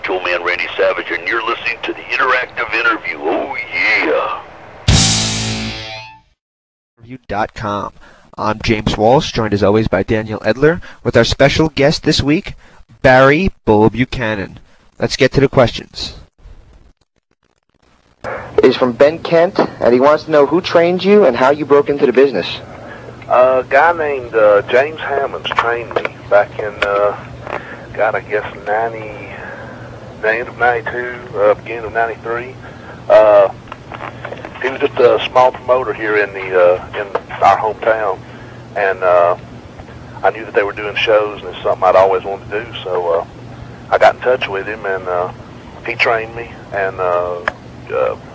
Macho Man Randy Savage, and you're listening to the Interactive Interview. Oh, yeah. Interview.com. I'm James Walsh, joined as always by Daniel Edler, with our special guest this week, Barry Bull Buchanan. Let's get to the questions. Is from Ben Kent, and he wants to know who trained you and how you broke into the business. A guy named James Hammonds trained me back in, I guess, the end of 92, beginning of 93. He was just a small promoter here in our hometown, and I knew that they were doing shows, and it's something I'd always wanted to do, so I got in touch with him, and he trained me, and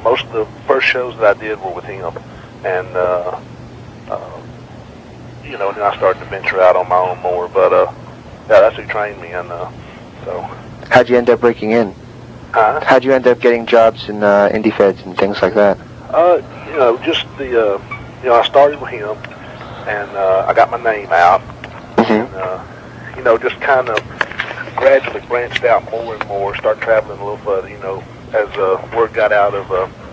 most of the first shows that I did were with him, and then I started to venture out on my own more, but yeah, that's who trained me, and so. How'd you end up breaking in? How'd you end up getting jobs in indie feds and things like that? Just I started with him, and I got my name out, and just kind of gradually branched out more and more, started traveling a little further, as word got out of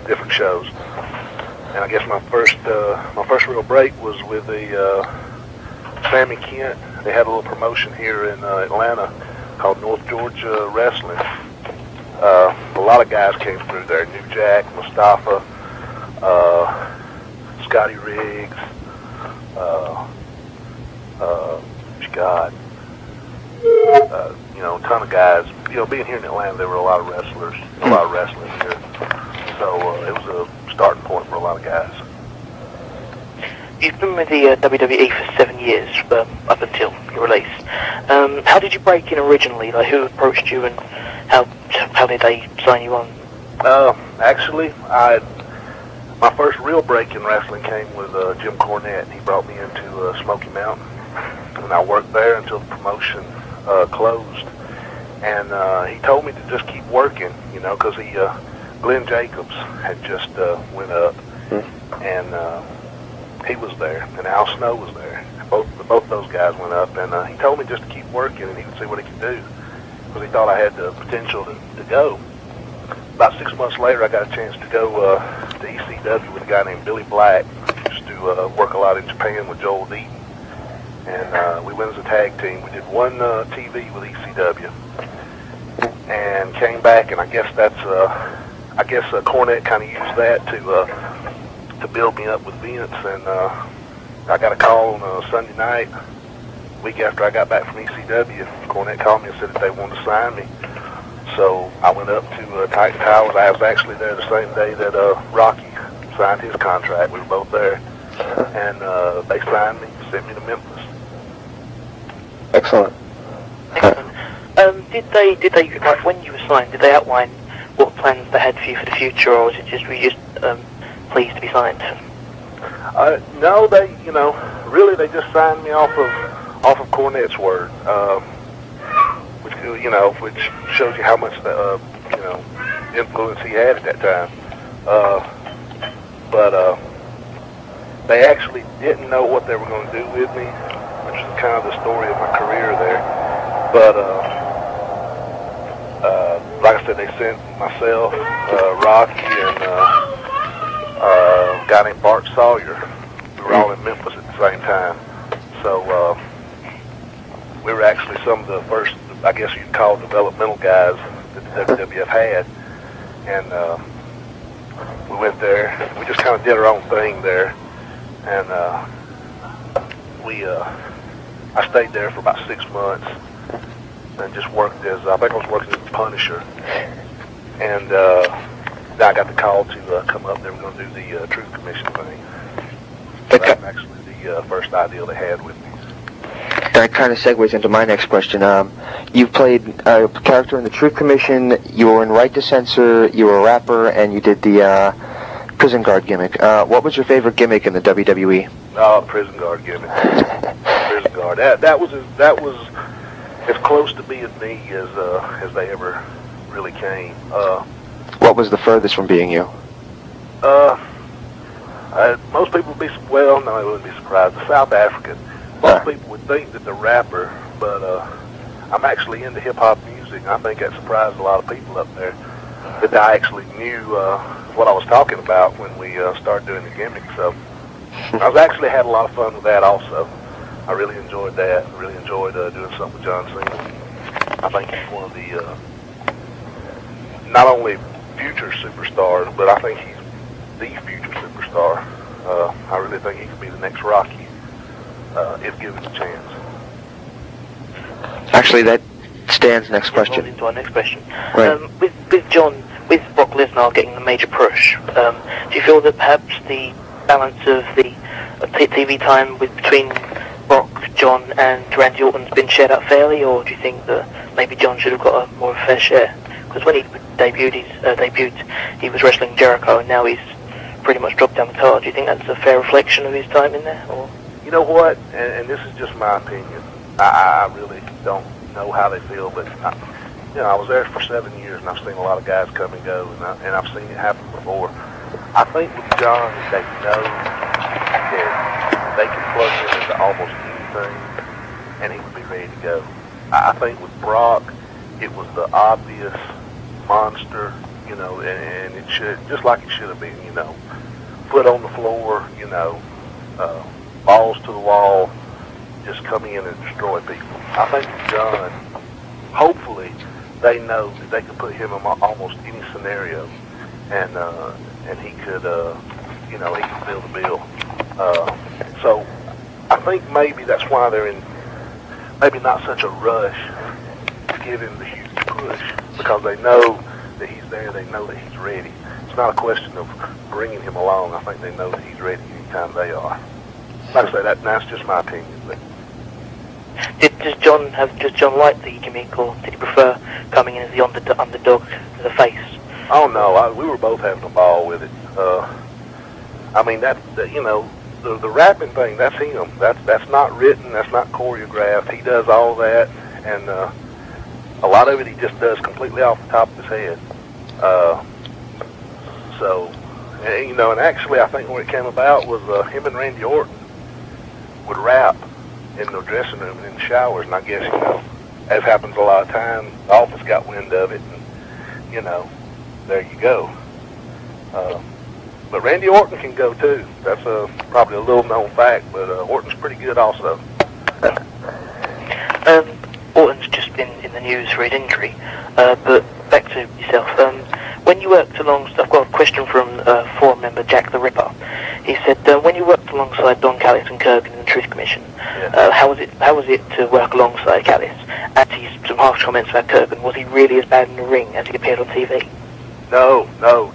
different shows. And I guess my first real break was with the Sammy Kent. They had a little promotion here in Atlanta called North Georgia Wrestling. A lot of guys came through there. New Jack, Mustafa, Scotty Riggs, a ton of guys. Being here in Atlanta, there were a lot of wrestlers, a lot of wrestling here. So it was a starting point for a lot of guys. You've been with the WWE for 7 years, up until your release. How did you break in originally? Like, who approached you, and how did they sign you on? Actually, my first real break in wrestling came with Jim Cornette. He brought me into Smoky Mountain, and I worked there until the promotion closed. And he told me to just keep working, because Glenn Jacobs had just went up, and he was there, and Al Snow was there. Both those guys went up, and he told me just to keep working, and he would see what he could do, because he thought I had the potential to go. About 6 months later, I got a chance to go to ECW with a guy named Billy Black, who used to work a lot in Japan with Joel Deaton, and we went as a tag team. We did one TV with ECW, and came back, and I guess Cornette kind of used that to build me up with Vince, and I got a call on a Sunday night, a week after I got back from ECW. Cornette called me and said that they wanted to sign me. So I went up to Titan Towers. I was actually there the same day that Rocky signed his contract. We were both there, and they signed me, sent me to Memphis. Excellent. Did they like, when you were signed, did they outline what plans they had for you for the future, or was it just, were you just pleased to be signed? No, they, really they just signed me off of Cornette's word, which shows you how much the, influence he had at that time. But they actually didn't know what they were going to do with me, which is kind of the story of my career there. But like I said, they sent myself, Rocky, and a guy named Bart Sawyer. We were all in Memphis at the same time. So we were actually some of the first, I guess you'd call, developmental guys that the WWF had. And we went there. We just kind of did our own thing there. And I stayed there for about 6 months and just worked as, I think I was working as a Punisher. And then I got the call to come up. They were going to do the Truth Commission thing. So that was actually the first idea they had with me. That kind of segues into my next question. You've played a character in the Truth Commission, you were in Right to Censor, you were a rapper, and you did the prison guard gimmick. What was your favorite gimmick in the WWE? Oh, prison guard gimmick. Prison guard. That was as close to being me as they ever really came. What was the furthest from being you? Most people would be, well, no, they wouldn't be surprised. The South African. Most people would think that the rapper, but I'm actually into hip-hop music, and I think that surprised a lot of people up there that I actually knew what I was talking about when we started doing the gimmick. So I was actually had a lot of fun with that also. I really enjoyed that. I really enjoyed doing something with John Cena. I think he's one of the not only future superstars, but I think he's the future superstar. I really think he could be the next Rocky if given a chance. Actually, that stands next question. Into our next question. Right. With Brock Lesnar getting the major push, do you feel that perhaps the balance of the TV time between Brock, John, and Randy Orton's been shared out fairly, or do you think that maybe John should have got a more of a fair share? Because when he debuted, he was wrestling Jericho, and now he's pretty much dropped down the card. Do you think that's a fair reflection of his time in there? Or? You know what? And this is just my opinion. I really don't know how they feel, but I was there for 7 years, and I've seen a lot of guys come and go, and I've seen it happen before. I think with John, they know that they can plug him into almost anything, and he would be ready to go. I think with Brock, it was the obvious monster, and it should, just like it should have been, foot on the floor, balls to the wall, just come in and destroy people. I think with John, hopefully, they know that they can put him in almost any scenario, and he could, he can fill the bill. So I think maybe that's why they're in maybe not such a rush to give him the huge push, because they know that he's there, they know that he's ready. It's not a question of bringing him along. I think they know that he's ready anytime they are. Like I say, that's just my opinion. But Does John like the gimmick, or did he prefer coming in as the underdog, as a face? oh no, we were both having a ball with it. I mean the rapping thing, that's him. That's not written, that's not choreographed. He does all that, and a lot of it he just does completely off the top of his head. And actually I think where it came about was him and Randy Orton would rap in the dressing room and in the showers, and I guess, as happens a lot of times, the office got wind of it, and, there you go. But Randy Orton can go too. That's probably a little known fact, but Orton's pretty good also. Orton's just been in the news for his injury, but back to yourself. When you worked alongside, I've got a question from forum member Jack the Ripper. He said, when you worked alongside Don Callis and Kurgan in the Truth Commission, how was it to work alongside Callis? And some harsh comments about Kurgan. Was he really as bad in the ring as he appeared on TV? No,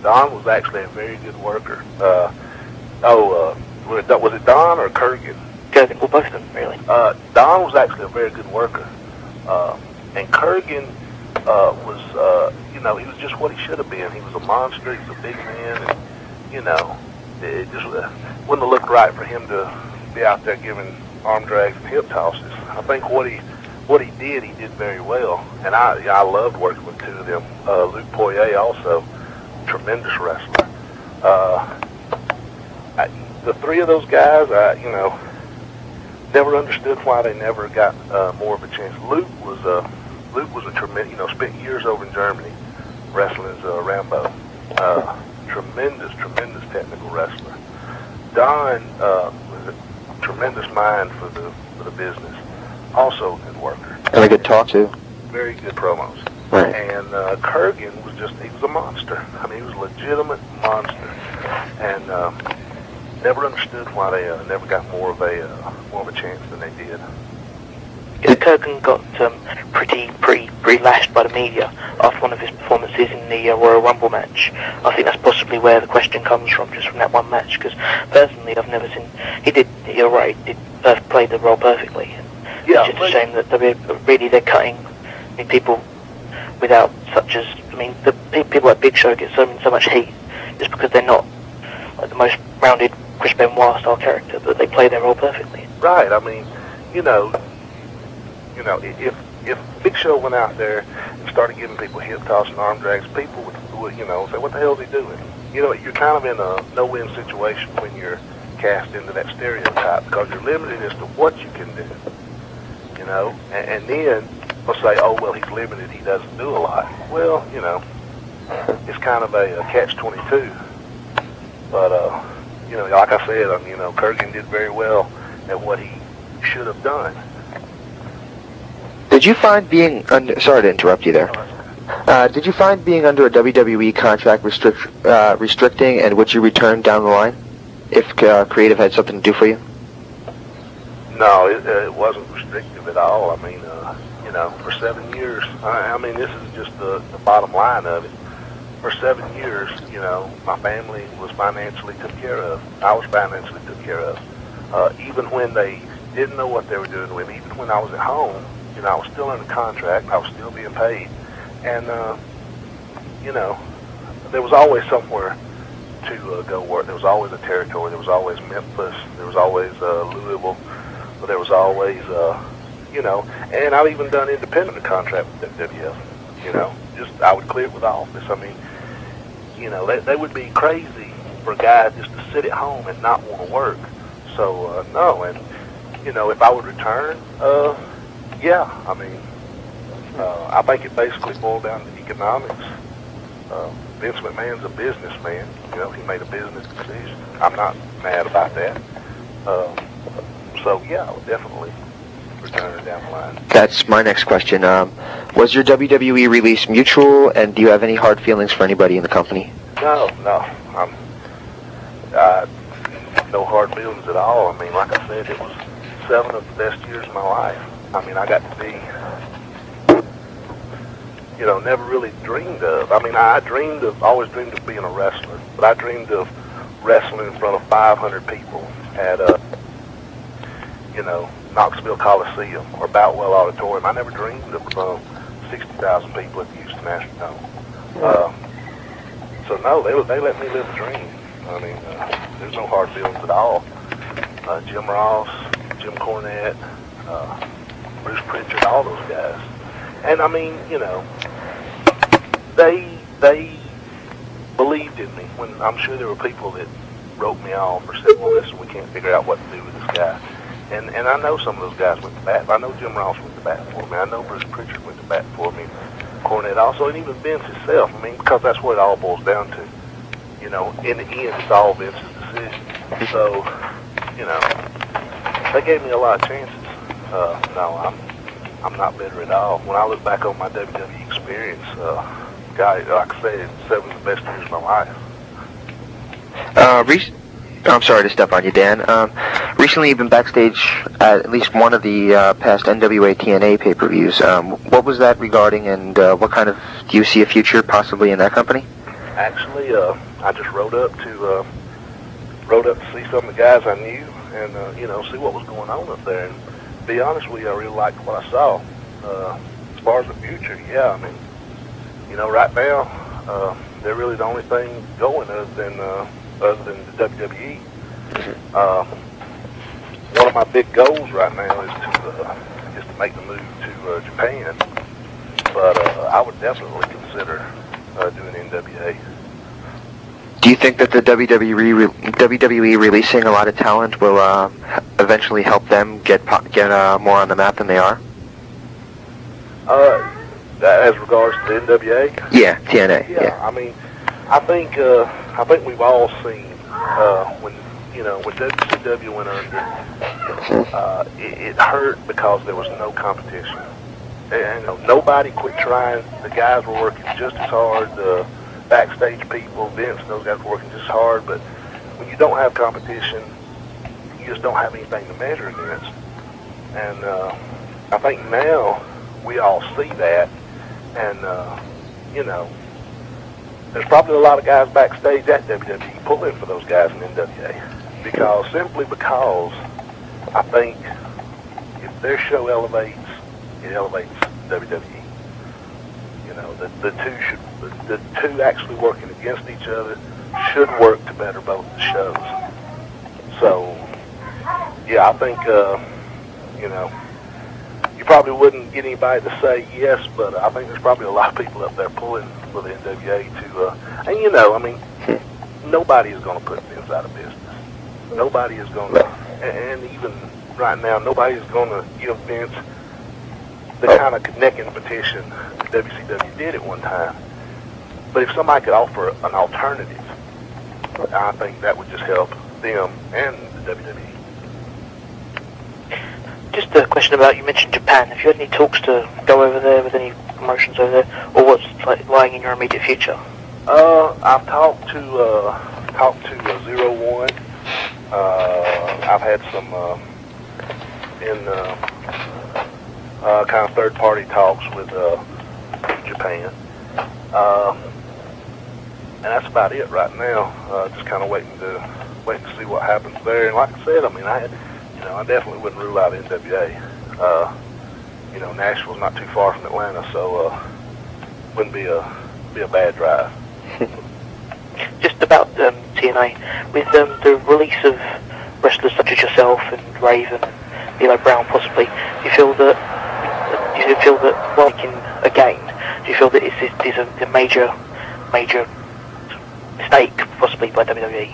Don was actually a very good worker. Was it Don or Kurgan? Kurgan, well, both of them, really. Don was actually a very good worker. And Kurgan was, he was just what he should have been. He was a monster, he was a big man, and, it just wouldn't have looked right for him to be out there giving arm drags and hip tosses. I think what he did very well, and I loved working with two of them. Luke Poirier also, tremendous wrestler. The three of those guys, never understood why they never got more of a chance. Luke was a tremendous, spent years over in Germany wrestling as Rambo. Tremendous technical wrestler. Don was a tremendous mind for the business. Also a good worker. And a good talk too. Very good promos. Right. And Kurgan he was a monster. I mean, he was a legitimate monster. And never understood why they never got more of a chance than they did. Kurgan got pretty lashed by the media after one of his performances in the Royal Rumble match. I think that's possibly where the question comes from, just from that one match. Because personally, I've never seen. You're right. He did play the role perfectly. Yeah, it's just a shame that they're cutting people without the people like Big Show get so much heat just because they're not like the most rounded Chris Benoit style character, but they play their role perfectly. Right. I mean, if Big Show went out there and started giving people hip toss and arm drags, people would say, what the hell is he doing? You're kind of in a no-win situation when you're cast into that stereotype, because you're limited as to what you can do. And then will say, oh, well, he's limited, he doesn't do a lot. Well, you know, it's kind of a catch-22. But, you know, like I said, you know, Kurgan did very well at what he should have done. Did you find being under... Sorry to interrupt you there. Did you find being under a WWE contract restricting, and would you return down the line if creative had something to do for you? No, it wasn't restrictive at all. I mean, you know, for 7 years, I mean, this is just the bottom line of it. For 7 years, you know, my family was financially took care of. I was financially took care of. Even when they didn't know what they were doing with me, even when I was at home, you know, I was still under contract. I was still being paid. And, you know, there was always somewhere to go work. There was always a territory. There was always Memphis. There was always Louisville. But there was always, you know, and I've even done independent contract with WWF. You know, just I would clear it with the office. I mean, you know, they would be crazy for a guy just to sit at home and not want to work. So, no, and, you know, if I would return, yeah, I mean, I think it basically boiled down to economics. Vince McMahon's a businessman. You know, he made a business decision. I'm not mad about that. So, yeah, I would definitely return down the line. That's my next question. Was your WWE release mutual, and do you have any hard feelings for anybody in the company? No. No hard feelings at all. I mean, like I said, it was 7 of the best years of my life. I mean, I got to be, you know, never really dreamed of. I mean, always dreamed of being a wrestler, but I dreamed of wrestling in front of 500 people at, you know, Knoxville Coliseum or Boutwell Auditorium. I never dreamed of 60,000 people at the Houston Astrodome. So no, they let me live a dream. I mean, there's no hard feelings at all. Jim Ross, Jim Cornette, Bruce Pritchard, all those guys. And I mean, you know, they believed in me when I'm sure there were people that wrote me off or said, well, listen, we can't figure out what to do with this guy. And I know some of those guys went to bat. I know Jim Ross went to bat for me. I know Bruce Pritchard went to bat for me. Cornette also, and even Vince himself. I mean, because that's what it all boils down to. You know, in the end, it's all Vince's decision. So, you know, they gave me a lot of chances. No, I'm not bitter at all. When I look back on my WWE experience, God, like I said, 7 of the best years of my life. I'm sorry to step on you, Dan. Recently, you've been backstage at least one of the past NWA TNA pay-per-views. What was that regarding, and what kind of, do you see a future possibly in that company? Actually, I just rode up to see some of the guys I knew, and you know, see what was going on up there. And to be honest with you, I really liked what I saw. As far as the future, yeah, I mean, you know, right now, they're really the only thing going other than the WWE. One of my big goals right now is to make the move to Japan, but I would definitely consider doing NWA. Do you think that the WWE releasing a lot of talent will eventually help them get more on the map than they are? As regards to the NWA? Yeah, TNA. Yeah. I mean, I think we've all seen when WCW went under, it hurt because there was no competition. And, you know, nobody quit trying. The guys were working just as hard. The backstage people, Vince, those guys were working just as hard. But when you don't have competition, you just don't have anything to measure against. And I think now we all see that. And, you know, there's probably a lot of guys backstage at WWE pulling for those guys in NWA. Simply because I think if their show elevates, it elevates WWE. You know, the two actually working against each other should work to better both the shows. So, yeah, I think, you know, you probably wouldn't get anybody to say yes, but I think there's probably a lot of people up there pulling for the NWA to, and you know, I mean, nobody is going to put Vince out of business. Nobody is going to, and even right now, nobody is going to give Vince the kind of neck and petition that WCW did at one time. But if somebody could offer an alternative, I think that would just help them and the WWE. Just a question about, you mentioned Japan. Have you had any talks to go over there with any promotions over there, or what's like lying in your immediate future? I've talked to 01. I've had some kind of third-party talks with Japan, and that's about it right now. Just kind of waiting to see what happens there. And like I said, I mean, I definitely wouldn't rule out NWA. Nashville's not too far from Atlanta, so wouldn't be a bad drive. Just about TNA, with the release of wrestlers such as yourself and Raven, D'Lo Brown possibly, do you feel that working again, do you feel that it's a major mistake possibly by WWE?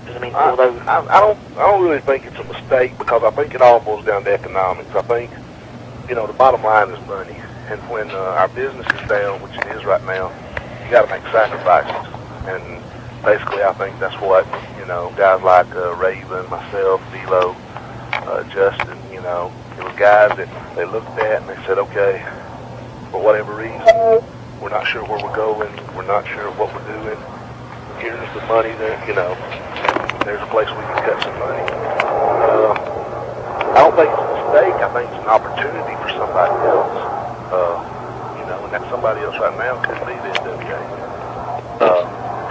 Because I mean, although I don't really think it's a mistake, because I think it all boils down to economics. I think the bottom line is money, and when our business is down, which it is right now, you got to make sacrifices. And basically, I think that's what guys like Raven, myself, D'Lo, Justin, it was guys that they looked at and they said, okay, for whatever reason, we're not sure where we're going, we're not sure what we're doing. Here's the money that there's a place we can cut some money. I don't think it's a mistake. I think it's an opportunity for somebody else. And that somebody else right now could be the NWA.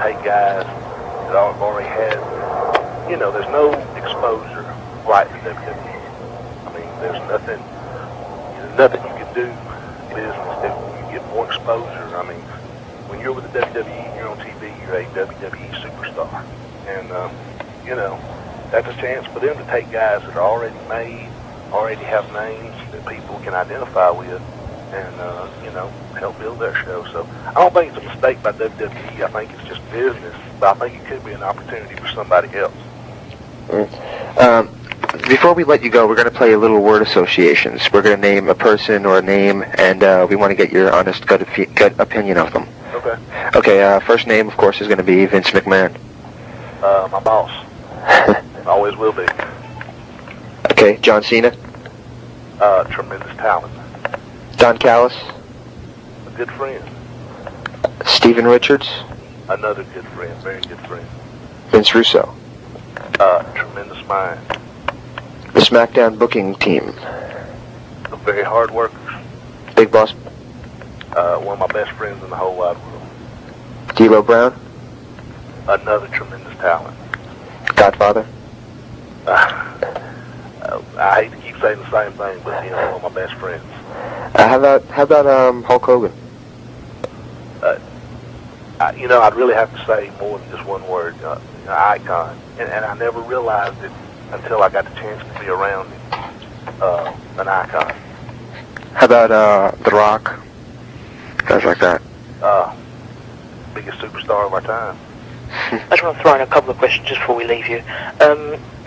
Take guys that have already had, there's no exposure like the WWE. I mean, there's nothing you can do in business that you get more exposure. I mean, when you're with the WWE and you're on TV, you're a WWE superstar. And, that's a chance for them to take guys that are already made, already have names that people can identify with, and, help build their show. So I don't think it's a mistake by WWE. I think it's just business, but I think it could be an opportunity for somebody else. Before we let you go, we're going to play a little word associations. We're going to name a person or a name, and we want to get your honest gut opinion of them. Okay. Okay, first name, of course, is going to be Vince McMahon. My boss. Always will be. Okay, John Cena. Tremendous talent. Don Callis. A good friend. Steven Richards. Another good friend, very good friend. Vince Russo. Tremendous mind. The SmackDown booking team. Very hard workers. Big Boss. One of my best friends in the whole wide world. D'Lo Brown. Another tremendous talent. Godfather. I hate to keep saying the same thing, but one of my best friends. How about Hulk Hogan? I'd really have to say more than just one word. Icon, and I never realized it until I got the chance to be around him. An icon. How about The Rock? Guys like that. Biggest superstar of our time. I just want to throw in a couple of questions just before we leave you.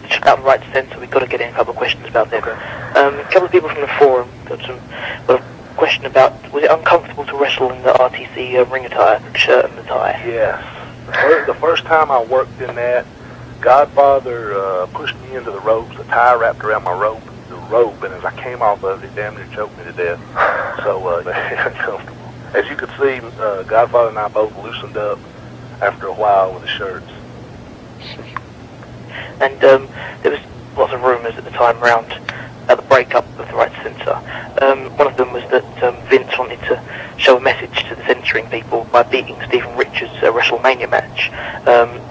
Just out of right to censor, we've got to get in a couple of questions about them. Okay. A couple of people from the forum got a question about, was it uncomfortable to wrestle in the RTC ring attire, shirt and the tie? Yes. The first time I worked in that, Godfather pushed me into the ropes, the tie wrapped around my rope, and as I came off of it, it damn near choked me to death. So, very uncomfortable. As you could see, Godfather and I both loosened up after a while with the shirts. And there was lots of rumours at the time around the breakup of the right to censor. One of them was that Vince wanted to show a message to the censoring people by beating Steven Richards' WrestleMania match.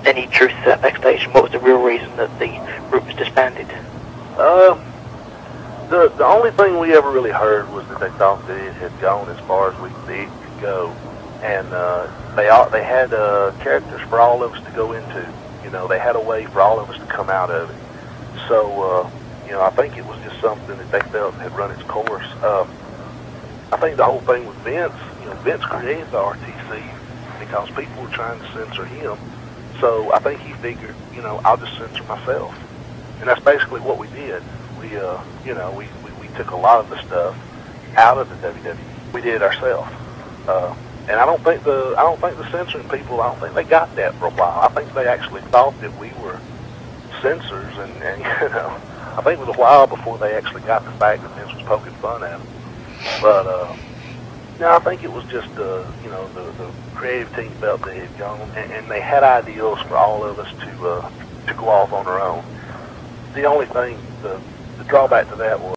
Any truth to that backstage, and what was the real reason that the group was disbanded? The only thing we ever really heard was that they thought that it had gone as far as it could go, and they had characters for all of us to go into. They had a way for all of us to come out of it. So, I think it was just something that they felt had run its course. I think the whole thing with Vince, Vince created the RTC because people were trying to censor him. So I think he figured, I'll just censor myself. And that's basically what we did. We took a lot of the stuff out of the WWE. We did it ourselves. And I don't think the censoring people, I don't think they got that for a while. I think they actually thought that we were censors, and you know, I think it was a while before they actually got the fact that Vince was poking fun at them. But no, I think it was just you know, the creative team felt they had gone, and they had ideals for all of us to go off on our own. The only thing, the drawback to that was